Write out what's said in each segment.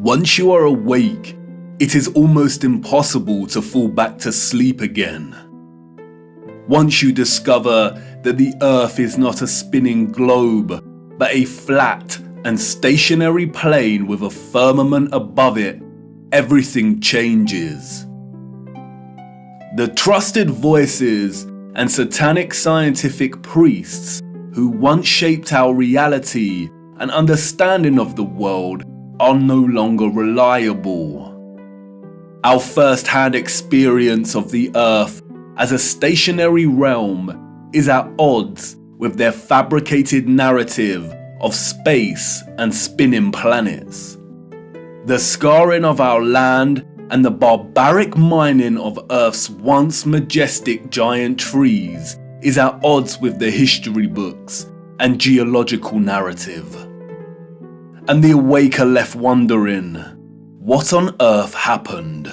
Once you are awake, it is almost impossible to fall back to sleep again. Once you discover that the Earth is not a spinning globe, but a flat and stationary plane with a firmament above it, everything changes. The trusted voices and satanic scientific priests who once shaped our reality and understanding of the world are no longer reliable. Our first-hand experience of the Earth as a stationary realm is at odds with their fabricated narrative of space and spinning planets. The scarring of our land and the barbaric mining of Earth's once majestic giant trees is at odds with the history books and geological narrative. And the awake are left wondering, what on earth happened?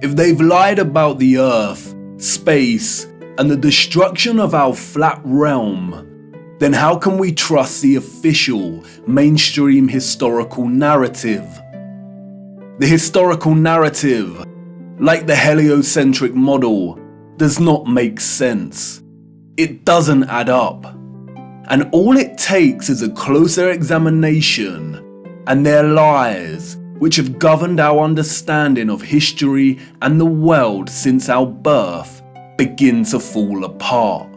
If they've lied about the Earth, space, and the destruction of our flat realm, then how can we trust the official, mainstream historical narrative? The historical narrative, like the heliocentric model, does not make sense. It doesn't add up. And all it takes is a closer examination, and their lies, which have governed our understanding of history and the world since our birth, begin to fall apart.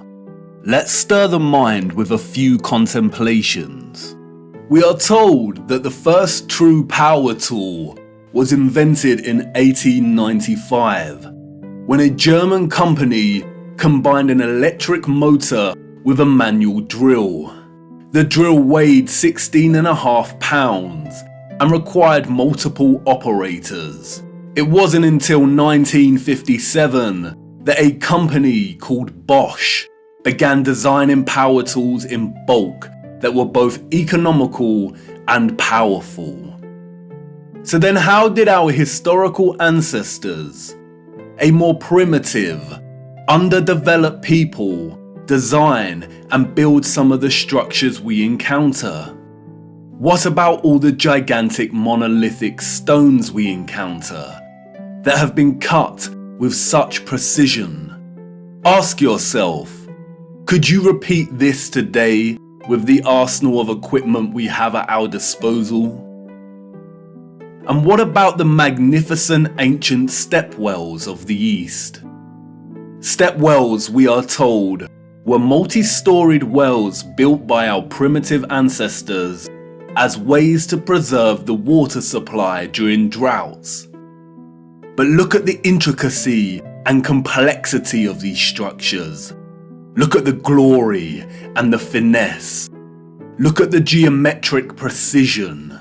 Let's stir the mind with a few contemplations. We are told that the first true power tool was invented in 1895, when a German company combined an electric motor with a manual drill. The drill weighed 16.5 pounds and required multiple operators. It wasn't until 1957 that a company called Bosch began designing power tools in bulk that were both economical and powerful. So then how did our historical ancestors, a more primitive, underdeveloped people, design and build some of the structures we encounter? What about all the gigantic monolithic stones we encounter that have been cut with such precision? Ask yourself, could you repeat this today with the arsenal of equipment we have at our disposal? And what about the magnificent ancient stepwells of the East? Stepwells, we are told, were multi-storied wells built by our primitive ancestors as ways to preserve the water supply during droughts. But look at the intricacy and complexity of these structures. Look at the glory and the finesse. Look at the geometric precision.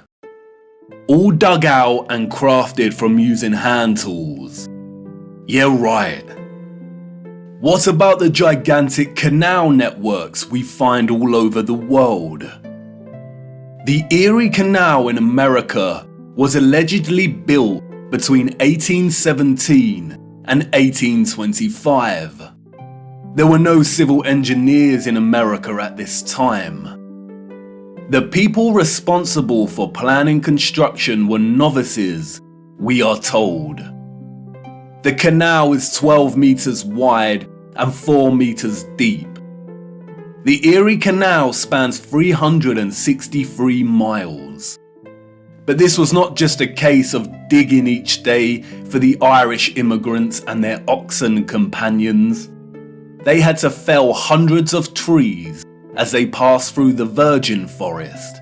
All dug out and crafted from using hand tools. Yeah, right. What about the gigantic canal networks we find all over the world? The Erie Canal in America was allegedly built between 1817 and 1825. There were no civil engineers in America at this time. The people responsible for planning construction were novices, we are told. The canal is 12 meters wide and 4 meters deep. The Erie Canal spans 363 miles. But this was not just a case of digging each day for the Irish immigrants and their oxen companions. They had to fell hundreds of trees as they passed through the virgin forest.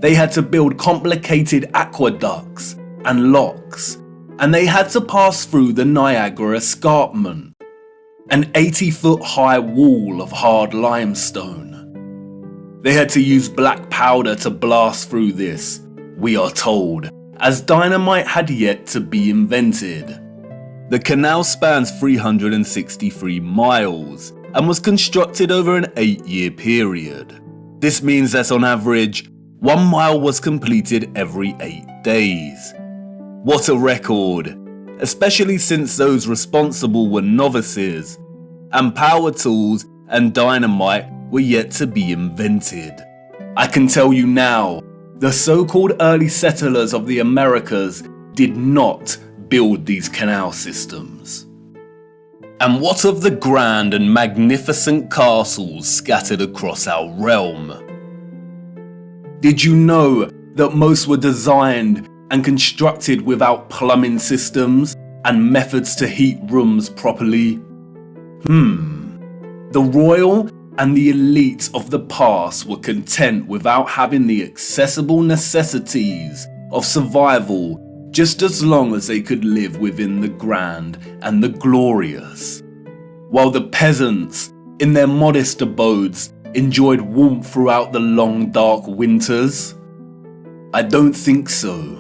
They had to build complicated aqueducts and locks, and they had to pass through the Niagara Escarpment, an 80-foot high wall of hard limestone. They had to use black powder to blast through this, we are told, as dynamite had yet to be invented. The canal spans 363 miles and was constructed over an 8-year period. This means that on average, 1 mile was completed every 8 days. What a record, especially since those responsible were novices, and power tools and dynamite were yet to be invented. I can tell you now, The so-called early settlers of the Americas did not build these canal systems. And what of the grand and magnificent castles scattered across our realm? Did you know that most were designed and constructed without plumbing systems and methods to heat rooms properly? The royal and the elites of the past were content without having the accessible necessities of survival, just as long as they could live within the grand and the glorious, while the peasants, in their modest abodes, enjoyed warmth throughout the long dark winters? I don't think so.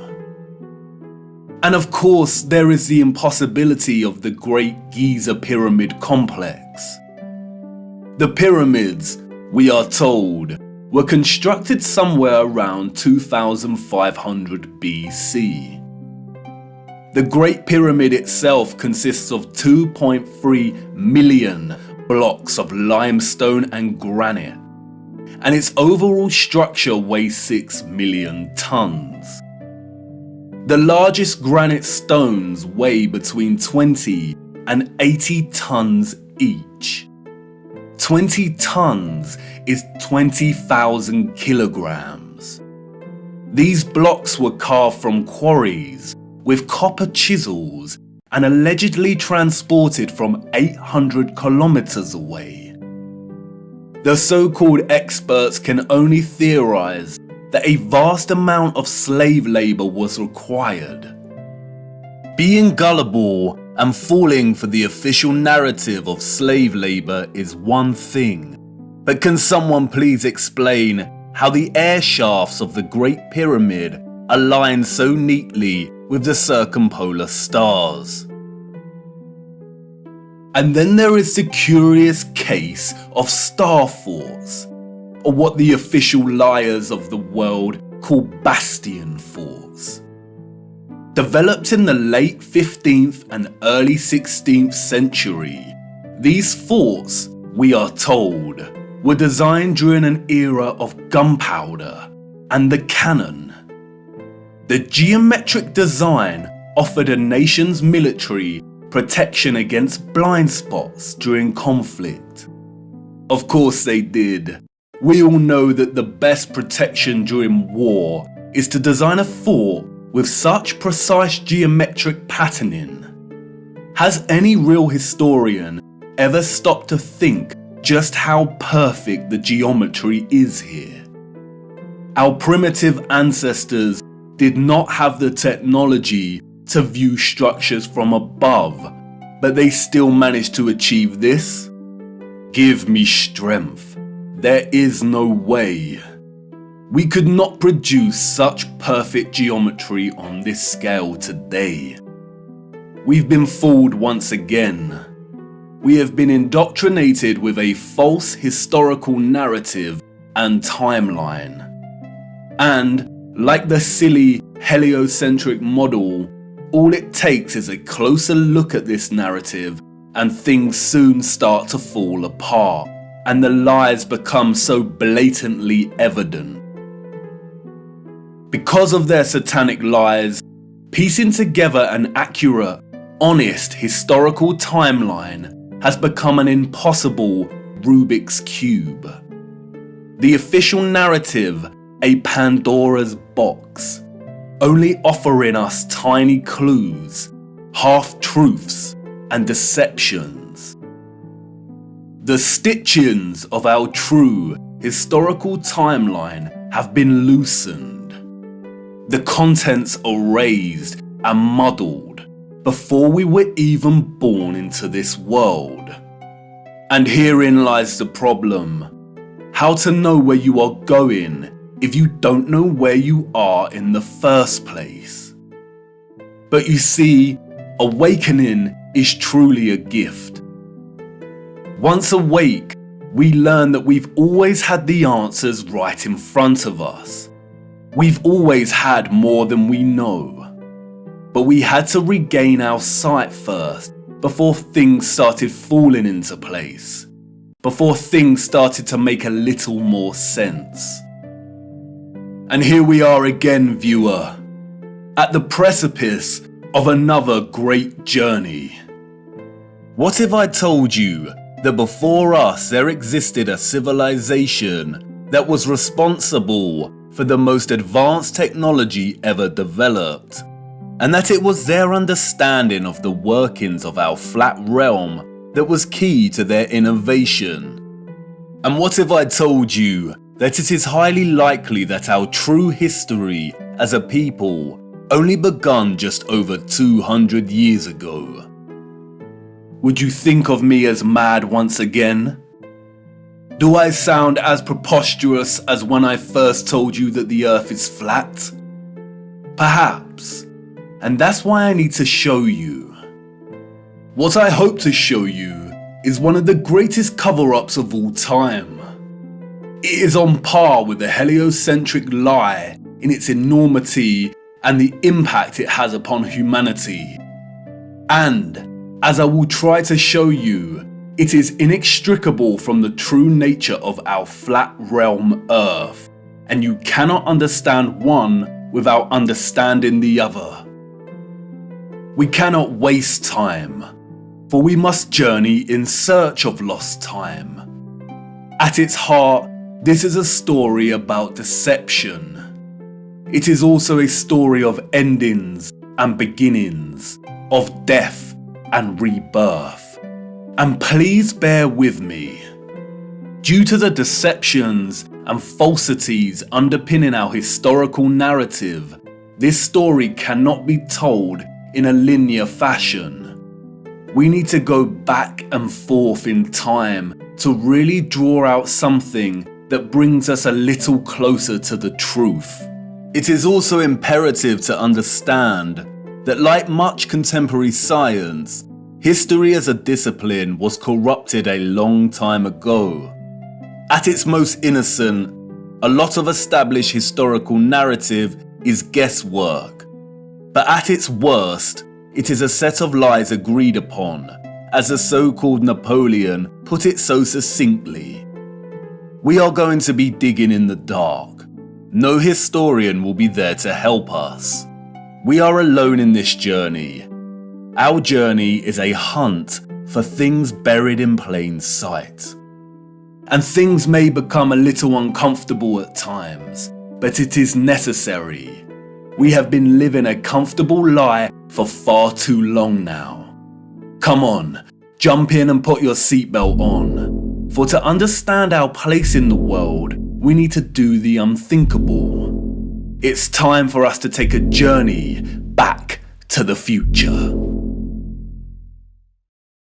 And of course, there is the impossibility of the Great Giza Pyramid Complex. The pyramids, we are told, were constructed somewhere around 2500 BC. The Great Pyramid itself consists of 2.3 million blocks of limestone and granite, and its overall structure weighs 6 million tons. The largest granite stones weigh between 20 and 80 tons each. 20 tons is 20,000 kilograms. These blocks were carved from quarries with copper chisels and allegedly transported from 800 kilometers away. The so-called experts can only theorize that a vast amount of slave labor was required. Being gullible and falling for the official narrative of slave labor is one thing, but can someone please explain how the air shafts of the Great Pyramid align so neatly with the circumpolar stars? And then there is the curious case of star forts, or what the official liars of the world call bastion forts. Developed in the late 15th and early 16th century, these forts, we are told, were designed during an era of gunpowder and the cannon. The geometric design offered a nation's military protection against blind spots during conflict. Of course they did. We all know that the best protection during war is to design a fort with such precise geometric patterning. Has any real historian ever stopped to think just how perfect the geometry is here? Our primitive ancestors did not have the technology to view structures from above, but they still managed to achieve this? Give me strength. There is no way. We could not produce such perfect geometry on this scale today. We've been fooled once again. We have been indoctrinated with a false historical narrative and timeline. And, like the silly heliocentric model, all it takes is a closer look at this narrative and things soon start to fall apart, and the lies become so blatantly evident. Because of their satanic lies, piecing together an accurate, honest historical timeline has become an impossible Rubik's Cube. The official narrative, a Pandora's box, only offering us tiny clues, half-truths, and deceptions. The stitchings of our true historical timeline have been loosened. The contents erased and muddled before we were even born into this world. And herein lies the problem. How to know where you are going if you don't know where you are in the first place? But you see, awakening is truly a gift. Once awake, we learn that we've always had the answers right in front of us. We've always had more than we know. But we had to regain our sight first before things started falling into place. Before things started to make a little more sense. And here we are again, viewer, at the precipice of another great journey. What if I told you that before us there existed a civilization that was responsible for the most advanced technology ever developed, and that it was their understanding of the workings of our flat realm that was key to their innovation? And what if I told you that it is highly likely that our true history as a people only begun just over 200 years ago? Would you think of me as mad once again? Do I sound as preposterous as when I first told you that the earth is flat? Perhaps, and that's why I need to show you. What I hope to show you is one of the greatest cover-ups of all time. It is on par with the heliocentric lie in its enormity and the impact it has upon humanity. And, as I will try to show you, it is inextricable from the true nature of our flat realm Earth, and you cannot understand one without understanding the other. We cannot waste time, for we must journey in search of lost time. At its heart, this is a story about deception. It is also a story of endings and beginnings, of death and rebirth. And please bear with me. Due to the deceptions and falsities underpinning our historical narrative, this story cannot be told in a linear fashion. We need to go back and forth in time to really draw out something that brings us a little closer to the truth. It is also imperative to understand that, like much contemporary science, history as a discipline was corrupted a long time ago. At its most innocent, a lot of established historical narrative is guesswork. But at its worst, it is a set of lies agreed upon, as the so-called Napoleon put it so succinctly. We are going to be digging in the dark. No historian will be there to help us. We are alone in this journey. Our journey is a hunt for things buried in plain sight. And things may become a little uncomfortable at times, but it is necessary. We have been living a comfortable lie for far too long now. Come on, jump in and put your seatbelt on. For to understand our place in the world, we need to do the unthinkable. It's time for us to take a journey back to the future.